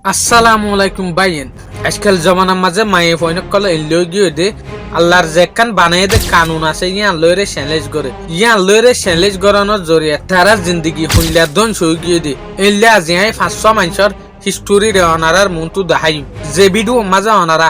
আসসালামু আলাইকুম বাইন আজকাল জমানার মাঝে মায়ে ফয়নক কল এলিও গিয়ে দে আল্লাহর যেখান বানাই দে কানুন আছে ইয়ান লয়রে চ্যালেঞ্জ করে ইয়ান লয়রে চ্যালেঞ্জ করানোর জরিয়া তারা জিন্দগি হইলা ধ্বংস হয়ে গিয়ে দে এলিয়া আজিয়াই 500 মানুষের হিস্টোরি রে অনারার মন্তু দাহাই যে বিডু মাঝে অনারা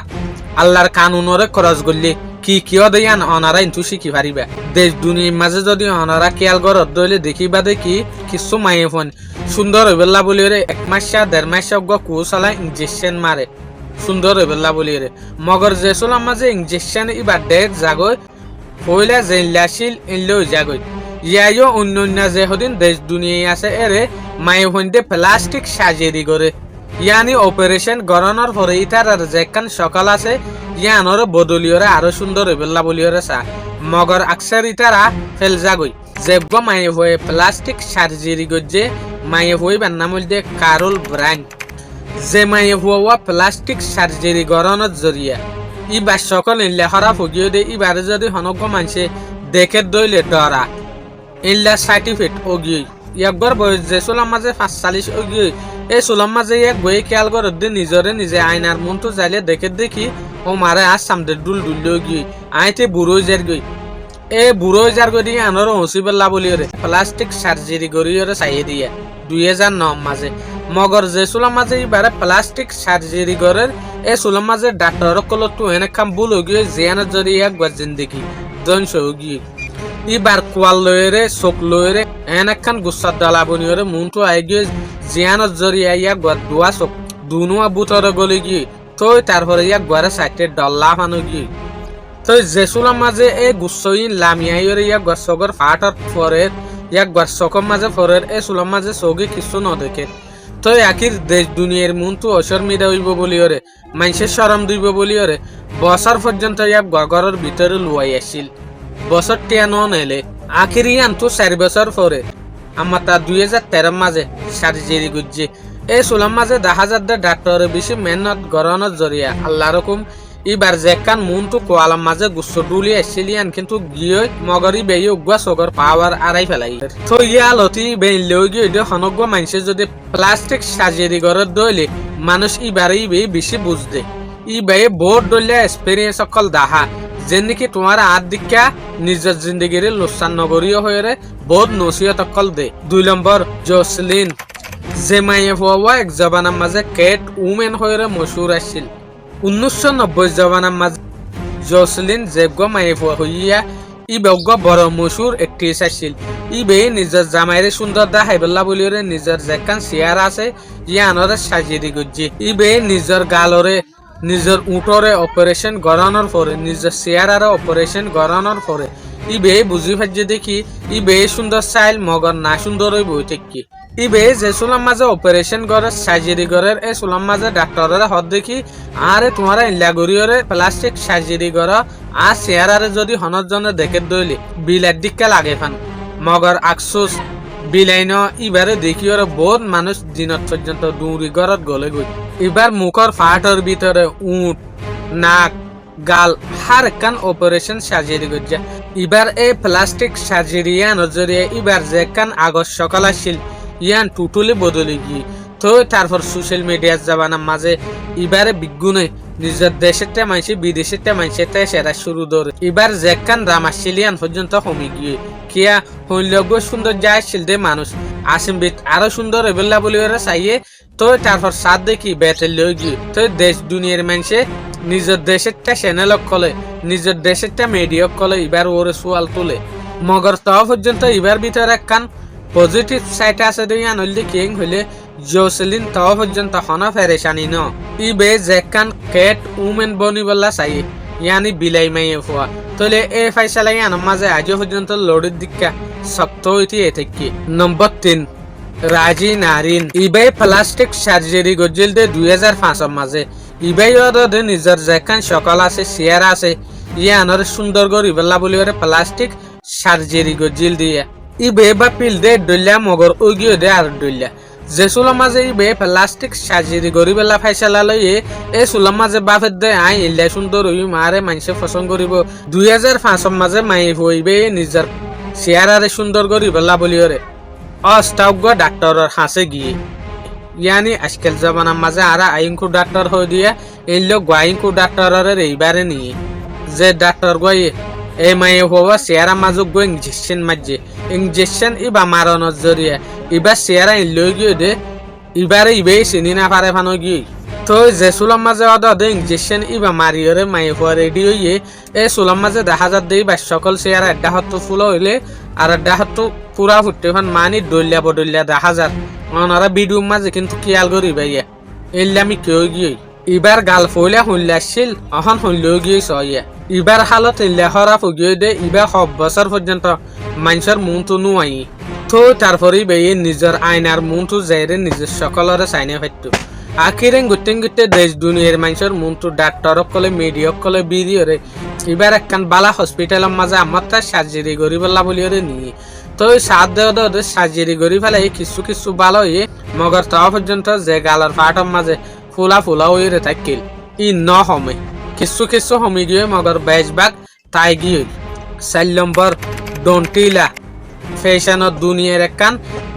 আল্লাহর কানুনরে খরচ করলে কি কিয় দেয়ান অনারা ইন্তু শিখি পারিবা দেশ দুনিয়ার মাঝে যদি অনারা খেয়াল করত দইলে দেখিবা দেখি কিছু মায়ে ফোন সুন্দর হইবেলা বলি রে 1 মাস 1.5 মাস কুসালা ইঞ্জেকশন মারে সুন্দর হইবেলা বলি রে মগর জেসুল মাঝে ইঞ্জেকশন ইবার ডেট জাগই হইলা জেলাশিল ইনলো জাগই ইয়াইও অন্য যে হদিন দেশ দুনিয়ায় আছে এরে মায়ে ফোনতে প্লাস্টিক সাজেরি করে ইয়ানি অপারেশন গড়ানোর পরে ইতার আর যেখান সকাল আছে ইয়ানোর বদলিয়রে আরো সুন্দর হইবেলা বলিয়রে চা মগর আকসার ইতারা ফেল জাগই যেব মায়ে হয়ে প্লাস্টিক সার্জারি গজ্জে মায়ে হই বান্নামুল দে কারুল ব্র্যান্ড যে মায়ে হওয়া প্লাস্টিক সার্জারি গড়ানোর জরিয়া ইবার সকল ইল্লা হরা ফুগিয়ে দে ইবারে যদি হনজ্ঞ মানুষে দেখে দইলে ডরা ইল্লা সার্টিফিকেট ওগিয়ে একবার বয়স যে সোলাম মাঝে 45 ওগিয়ে এই সোলাম মাঝে এক বই খেয়াল করে দে নিজে আয়নার মনটো যাইলে দেখি ও মারে আজ সামনে ডুল গিয়ে আইতে বুড়ো যার গই এ বুড়ো যার গই দিয়ে আনর হসিবেল্লা বলিওরে প্লাস্টিক সার্জারি করিওরে চাইয়ে দিয়ে 2009 মাঝে মগর যে সোলাম মাঝে এবারে প্লাস্টিক সার্জারি করের এই সোলাম মাঝে ডাক্তার কল তো এনে কাম ভুল গিয়ে জিয়ানের জরি একবার জিন্দগি ধ্বংস গিয়ে ইবার কোয়াল লয়েরে চোখ লয়েরে এনেখান গুসার ডালা বনিওরে মনটো আই গিয়ে জিয়ানের জরি আইয়া দোয়া চোখ দুনুয়া বুতরে গলি গিয়ে তো তারপরে ইয়াক গড়ে সাইটে ডল্লা ফানো গিয়ে তো জেসুলার মাঝে এই গুসইন লামিয়াইরে ইয়াক গছগর ফাটার পরে ইয়াক গছকর মাঝে ফরের এই সুলার মাঝে চৌকি কিছু নদেখে তো আখির দেশ দুনিয়ার মনটো অসর মিদা হইব বলিওরে মানুষের শরম দিব বলিওরে বছর পর্যন্ত ইয়াক গগরের ভিতরে লুয়াই আসছিল বছর টিয়ানো নেলে আখির ইয়ান তো 4 বছর পরে আমার তা 2013 মাঝে সার্জারি গুজছে এই সুলাম মাঝে 10,000 ডাক্তারের বেশি মেহনত গড়ানোর জরিয়া আল্লাহ রকম এবার যেখান মনটো কোয়ালাম মাঝে গুচ্ছ ডুলি আসছিলিয়ান কিন্তু গিয়ে মগরি বেয়ে উগুয়া চগর পাওয়ার আড়াই ফেলাই তো ইয়া লতি বেইলেও গিয়ে হনজ্ঞ মানুষে যদি প্লাস্টিক সার্জারি করে দইলে মানুষ ইবারে বেশি বুঝদে বেয়ে বহুত দলিয়া এক্সপিরিয়েন্স অকল দাহা যে নাকি তোমার আত দীক্ষা নিজের জিন্দগির লোকসান নগরীয় হয়ে বহুত নসিহত অকল দে 2 নম্বর জসলিন যে মাইয়ে হওয়া এক জবানার মাঝে কেট উমেন হয়ে মশুর আসছিল 1990 জবানার মাঝে জসলিন জেগ মাইয়ে হইয়া বেগ বড় মশুর একট্রেস আসছিল বে নিজের জামাইরে সুন্দর দেখাইবেলা বলিওরে নিজের যেখান চেয়ার আছে ইয়ানরে সাজিয়ে গুজি বে নিজের গালরে নিজের উঠরে অপারেশন গড়ানোর পরে নিজের চেয়ারারে অপারেশন গড়ানোর পরে বে বুঝি ফাইজে দেখি বে সুন্দর চাইল মগর না সুন্দর ওই বই থেকে ইবে যে সুলাম মাঝে অপারেশন করে সার্জারি করে এই সুলাম মাঝে ডাক্তারের হদ দেখি আরে তোমারা ইল্লা গরিয়রে প্লাস্টিক সার্জারি কর আর চেয়ারারে যদি হনর জন্য দেখে দইলে বিলার দিকে লাগে ফান মগর আফসোস বিলাইন ইবারে দেখি ওরা বহুত মানুষ দিনত পর্যন্ত দৌড়ি ঘরত গলে গই এবার মুখর ফাটর ভিতরে উট নাক গাল হার কান অপারেশন সার্জারি করছে এবার এই প্লাস্টিক সার্জারি নজরিয়ে এবার যে কান আগস্ট সকাল আসছিল ইয়ান টুটুলি বদলে গিয়ে তো তারপর সোশ্যাল মিডিয়ার জামানার মাঝে এবারে বিজ্ঞানে নিজের দেশের মানুষ বিদেশের মানুষের সেরা শুরু ধরে এবার যেখান রামাশিলিয়ান পর্যন্ত কমে গিয়ে কিয়া হইলগ সুন্দর যাইছিল দে মানুষ আসিমবিত আরো সুন্দর এবেলা বলি ওরা চাইয়ে তো তারপর সাত দেখি বেতেল লই গিয়ে তো দেশ দুনিয়ার মানুষে নিজের দেশের চ্যানেল কলে নিজের দেশের মিডিয়া কলে এবার ওরে সোয়াল তোলে মগর তাও পর্যন্ত এবার ভিতরে একখান পজিটিভ সাইড আছে দিয়া নইলে কিং হইলে জসলিন তাও পর্যন্ত হনা ফেরেশানি ন বে যেখান কেট উমেন বনিবলা চাই ইয়ানি বিলাই মাইয়ে হওয়া তাহলে এই ফাইসালা ইয়ান মাঝে আজও পর্যন্ত লড়ির দিকা শক্ত হইতে থেকে নম্বর 3 রাজি নারিন ইবে প্লাস্টিক সার্জারি গজিল দে 2005 মাঝে ইবাই ওদের নিজের যেখান সকাল আছে চেয়ার আছে ইয়ানর সুন্দর গরিবেলা বলি প্লাস্টিক সার্জারি গজিল দিয়ে ইবে বা পিল দে ডলিয়া মগর ওগিও দে আর ডলিয়া যে সুলার মাঝে ইবে প্লাস্টিক সার্জারি গরিবেলা ফাইসালা লইয়ে এই সুলার মাঝে বাফের দে আই ইল্লা সুন্দর হই মারে মানুষে পছন্দ করিব 2005 মাঝে মাই হইবে নিজের চেয়ারারে সুন্দর গরিবেলা বলিওরে অষ্টাজ্ঞ ডাক্তারের হাসে গিয়ে ইয়ানি আজকাল জমানার মাঝে আরা আইনকু ডাক্তার হয়ে দিয়ে এই লোক গাইনকু ডাক্তারের এইবারে নিয়ে যে ডাক্তার গয়ে এই মায়ে হওয়া চেয়ারা মাজুক গো ইঞ্জেকশন মাঝে ইঞ্জেকশন ইবা মারানোর জরিয়া ইবার চেয়ারা লই গিয়ে দে ইবারে ইবেই চিনি না পারে ফানো গিয়ে তো যে চুলার মাঝে অদে ইঞ্জেকশন ইবা মারিয়রে মায়ে হওয়া রেডি হইয়ে এই চুলার মাঝে দেখা যাত দেই বা সকল চেয়ারা একটা হাত ফুল হইলে আর একটা হাত পুরা ফুটতে ফান মানি দলিয়া বদলিয়া দেখা যাত ওনারা ভিডিওর মাঝে কিন্তু খেয়াল করি ভাইয়া এলে আমি কেউ গিয়ে এবার গাল ফইলা শুনলে আসছিল অহন শুনলেও গিয়ে সইয়া এবার হালত এলে হরা ফুগিয়ে দে এবার 6 বছর পর্যন্ত মানুষের মনটো নুয়াই তো তারপরে বেয়ে নিজের আইনার মনটো যাইরে নিজের সকলরে চাইনে পাইতো আখিরেন গোটে দেশ দুনিয়ার মানুষের মনটো ডাক্তার সকলে মেডিয়া সকলে বিরিয়রে এবার একখান বালা হসপিটালের মাঝে আমার তার সার্জারি করি বললা বলিয়রে নিয়ে তো সাত দেওয়া সার্জারি করি ফেলে কিছু কিছু ভালো হয়ে মগর তাও পর্যন্ত যে গালার ফাটার মাঝে ফুলা ফুলা হয়ে থাকিল ই ন সময় কিছু কিছু সময় গিয়ে মগর বেশভাগ তাই গিয়ে 4 নম্বর ডন্টিলা ফ্যাশনের দুনিয়ার একখান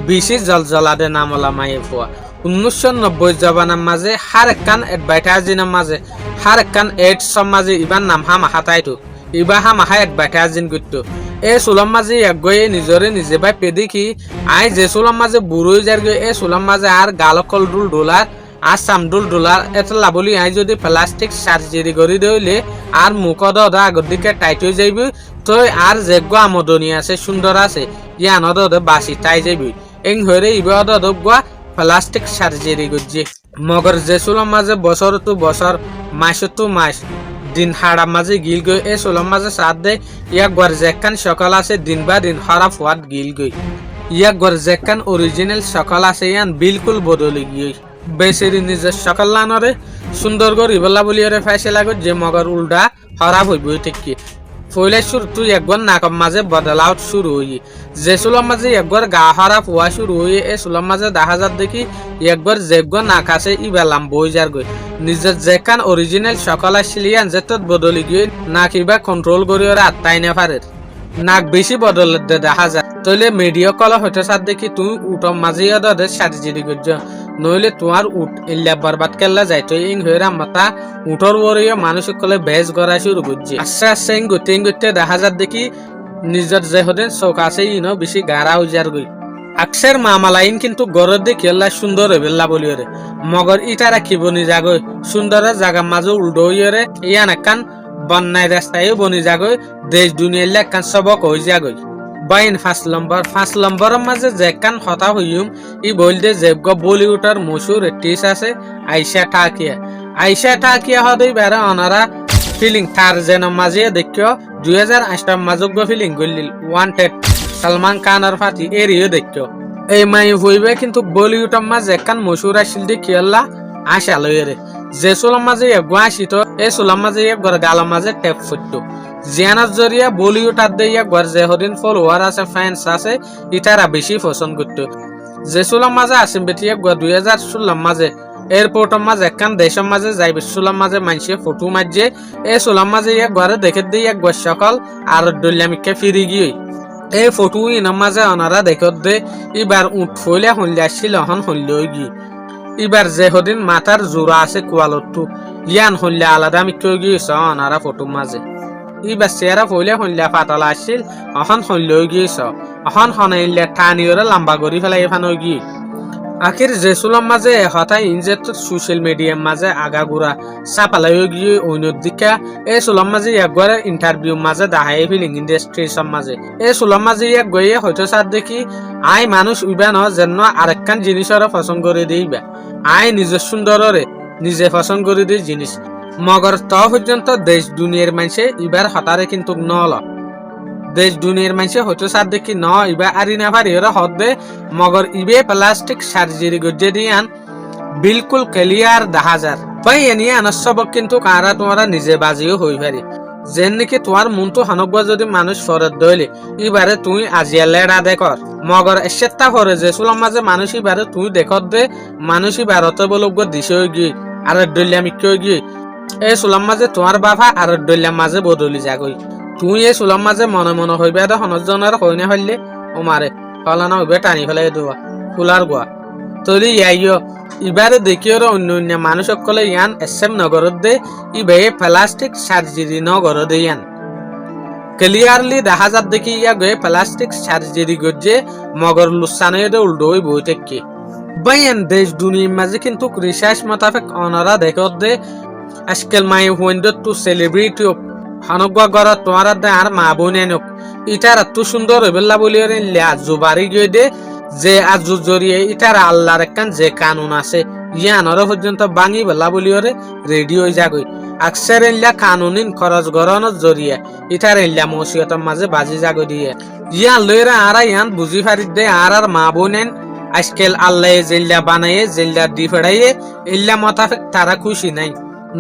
বেশি জলজলাদে নামলা মায়ে ফুয়া 1990 জবানার মাঝে হার একখান এডভার্টাইজিংয়ের মাঝে হার একখান এডসর মাঝে ইবার নাম হামা হাতাইতো ইবা হামাহা এডভার্টাইজিং করতো এই চুলার মাঝে এক গয়ে নিজরে নিজে বাই পেদি কি আই যে চুলার মাঝে বুড়ো যার গিয়ে এই চুলার মাঝে আর গালকল ডুল ডোলার আর সামডুল ডোলার এটা লাভলি আই যদি প্লাস্টিক সার্জারি করে দিলে আর মুখদ অদা আগর দিকে টাইট হয়ে যাইবি তো আর যেগ আমদনি আছে সুন্দর আছে ইয়ান অদ বাসি তাই যাইবি এং হয়ে ইবে অদ গুয়া প্লাস্টিক সার্জারি করছে মগর যে চুলার মাঝে বছর তো বছর মাস তো মাস দিন হাড়া মাঝে গিল গই এই চুলার মাঝে সাত দে ইয়াক গর যেখান সকাল আছে দিন বা দিন খারাপ হওয়াত গিল গই ইয়াক গর যেখান অরিজিনাল সকাল আছে ইয়ান বিলকুল বদলে গিয়ে বেসেরি নিজের সকাল লানরে সুন্দর করি বলা বলিয়রে ফেসলা গো যে মগর উল্টা খারাপ হইব ঠিকই ফইলে শুরু তুই একবার নাকম মাঝে বদলাও শুরু হই যে চুলার মাঝে একবার গা খারাপ হওয়া শুরু হই এই চুলার মাঝে দেখা যাত দেখি একবার যেগ নাক আছে ইবেলাম বই যার গই নিজের যেখান অরিজিনাল সকাল আসছিল ইয়ান যেত বদলি গিয়ে নাক ইবা কন্ট্রোল করি ওরা আত্মাই না পারে নাক বেশি বদল দেখা যায় তইলে মিডিয়া কল হইতে সাত দেখি তুই উঠম মাঝে ওদের সার্জারি করছ নইলে তোমার উঠ ইল্লা বরবাদ কেল্লা যাই তো ইং হইরা মাতা উঠর ওরিয়ে মানুষ কলে বেজ করা শুরু করছে আস্তে আস্তে ইং গতে দেখা যাত দেখি নিজের যে হদেন চৌক আছে ইনো বেশি গাড়া উজার গই আকসের মামালাইন কিন্তু গরর দিয়ে কেল্লা সুন্দর বেল্লা বলিয়রে মগর ইটা রাখিব নিজাগৈ সুন্দরের জাগা মাঝে উল্টো হইয়রে ইয়ান একান বন্যায় রাস্তায় বনি যাগৈ দেশ দুনিয়ার একখান সবক হয়ে যাগৈ বাইন 5 নম্বরের মাঝে যেখান হতা হইম ই বলতে যে বলিউডের মশুর একট্রেস আছে আইসা টাকিয়া হদই বেড়া অনারা ফিলিং তার যেন মাঝে দেখিও 2008 মাঝে ফিলিং গলিল ওয়ান্টেড সলমান খানের ফাটি এরিও দেখিও এই মাই হইবে কিন্তু বলিউডের মাঝে একখান মশুর আসিল দি খেলা আশা লইরে যে চুলার মাঝে গুয়াশিত এই চুলার মাঝে গড় গালার মাঝে টেপ ফুটতো জিয়ানার জরিয়া বলিউড আর দিয়ে গড় যে হদিন ফলোয়ার আছে ফ্যান্স আছে ইটারা বেশি পছন্দ করতো যে চুলার মাঝে আসিম বেটিয়া 2016 মাঝে এয়ারপোর্টের মাঝে একখান দেশের মাঝে যাইবে চুলার মাঝে মানুষে ফটো মারছে এই চুলার মাঝে ঘরে দেখে দিয়ে গড় সকাল আর ডলিয়ামিকে ফিরে গিয়ে এই ফটো ইনার মাঝে ওনারা দেখে দে এবার উঠ ফইলে হইলে আসছিল হন হইলে গিয়ে এবার যে হদিন মাথার জোড়া আছে কোয়ালটু ইয়ান হইলে আলাদা আমি কেউ গিয়েছ অনারা ফটো মাঝে এবার চেহারা ফইলে হইলে পাতলা আসছিল অহন হইলে গিয়েছ অহন হনাইলে টানিওরে লম্বা করি ফেলাই এখানে গিয়ে আখির যে চুলার মাঝে হঠাৎ ইনজেক্ট সোশ্যাল মিডিয়ার মাঝে আগাগুড়া চাপালাই গিয়ে অন্যদিকে এই চুলার মাঝে একবার ইন্টারভিউ মাঝে দাহাই ফিলিং ইন্ডাস্ট্রির মাঝে এই চুলার মাঝে এক গিয়ে হয়তো সার দেখি আই মানুষ উইবা ন যেন আরেকখান জিনিসের পছন্দ করে দিইবা আই নিজের সুন্দররে নিজে পছন্দ করে দিই জিনিস মগর ত পর্যন্ত দেশ দুনিয়ার মানুষে এবার হতারে কিন্তু নল দেশ দুনিয়ার মানুষে হয়তো সার দেখি ন ইবা আরি না পারি ওরা হদে মগর ইবে প্লাস্টিক সার্জারি গজে দিয়ান বিলকুল ক্লিয়ার দেখা যার ভাই এনিয়ে আনসবক কিন্তু কারা তোমরা নিজে বাজিও হই পারি যেন নাকি তোমার মনটো হানকবা যদি মানুষ ফরত দইলে এবারে তুই আজিয়া লেড়া দেখর মগর এসেটা ফরে যে চুলার মাঝে মানুষ এবারে তুই দেখত দে মানুষ ভারতে বলব দিশে গিয়ে আর ডলিয়া মিকে গিয়ে এই চুলার মাঝে তোমার বাবা আর ডলিয়ার মাঝে বদলি যাগই তুই এই চুলার মাঝে মনে মনে হইবে এটা হনজনের হইনে হইলে ও মারে ফলানা হইবে টানি ফেলাই দেওয়া ফুলার গোয়া তলি ইয়াইও ইবারে দেখিওর অন্য অন্য মানুষ সকলে ইয়ান এসএম নগরত দে ইবে প্লাস্টিক সার্জারি নগর দে ইয়ান ক্লিয়ারলি দেখা যাত দেখি ইয়া গে প্লাস্টিক সার্জারি গজে মগর লুসানে উল্টো হই বই থেকে বাইন দেশ দুনিয়ার মাঝে কিন্তু রিসার্চ মোতাবেক অনারা দেখত দে আজকাল মাই হুইন্ডো টু সেলিব্রিটি হানগা গড় তোমার দে আর মা বোনেনক ইটার এত সুন্দর হইবেলা বলি জুবারি গিয়ে দে যে আজ জড়িয়ে ইটার আল্লাহর একখান যে কানুন আছে ইয়ানর পর্যন্ত বাঙি বেলা বলি রেডি হয়ে যাগই আকসার ইল্লা কানুনিন খরচ গরনের জড়িয়ে ইটার ইল্লা মসিয়তের মাঝে বাজি যাগই দিয়ে ইয়ান লইরা আরা ইয়ান বুঝি ফারি দে আর মা বোনেন আজকাল আল্লাহ জিল্লা বানাইয়ে জিল্লা দি ফেড়াইয়ে ইল্লা মোতাবেক তারা খুশি নাই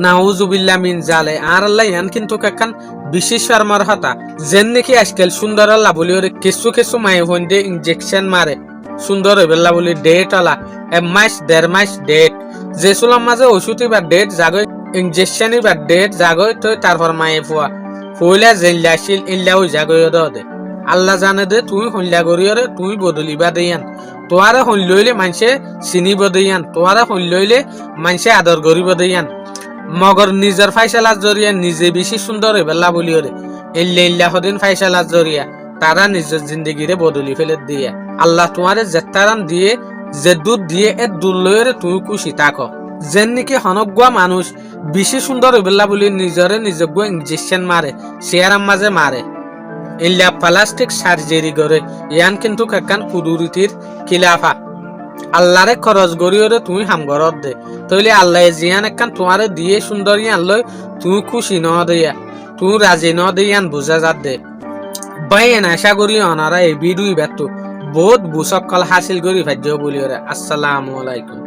নাউজুবিল্লাহ মিন জালে আর আল্লাহ ইয়ান কিন্তু একখান বিশেষ শর্মার হতা যেন নাকি আজকাল সুন্দর আল্লাহ বলি ওরে কিছু কিছু মায়ে হইন্দে ইনজেকশন মারে সুন্দর হইবেলা বলি ডেট আলা 1 মাস 1.5 মাস ডেট যে সুলাম মাঝে ওষুধই বা ডেট জাগই ইনজেকশনই বা ডেট জাগই তো তারপর মায়ে ফুয়া ফুইলা জিল্লা শিল ইল্লা ওই জাগই দে আল্লাহ জানে দে তুই হইলা গরিয়রে তুই বদলিবা দেয়ান তোয়ারে হইল লইলে মানুষে চিনিব দেয়ান তোয়ারে হইল লইলে মানুষে আদর করিব দেয়ান মগর নিজের ফাইসালার জরিয়া নিজে বেশি সুন্দর হইবেলা বলি ওরে ইল্লা হদিন ফাইসালার জরিয়া তারা নিজের জিন্দগিরে বদলি ফেলে দিয়ে আল্লাহ তোমারে জেতারান দিয়ে যে দুধ দিয়ে এ দুধ লইরে তুই খুশি থাকো যেন নাকি হনগুয়া মানুষ বেশি সুন্দর হইবেলা বলি নিজরে নিজজ্ঞ ইনজেকশন মারে চেয়ারার মাঝে মারে ইল্লা প্লাস্টিক সার্জারি করে ইয়ান কিন্তু কাকান কুদুরিতির খিলাফা আল্লাহরে খরচ গরিয়রে তুমি হাম গরত দে তইলে আল্লাহ জিয়ান একখান তোমারে দিয়ে সুন্দর ইয়ান লই তুই খুশি ন দিয়া তুই রাজি ন দিয়ান বুঝা যাত দে বাইন আশা করি অনারা এই ভিডিও ব্যর্থ বহুত বুসকল হাসিল করি ভাজ্য বলি ওরা আসসালামু আলাইকুম।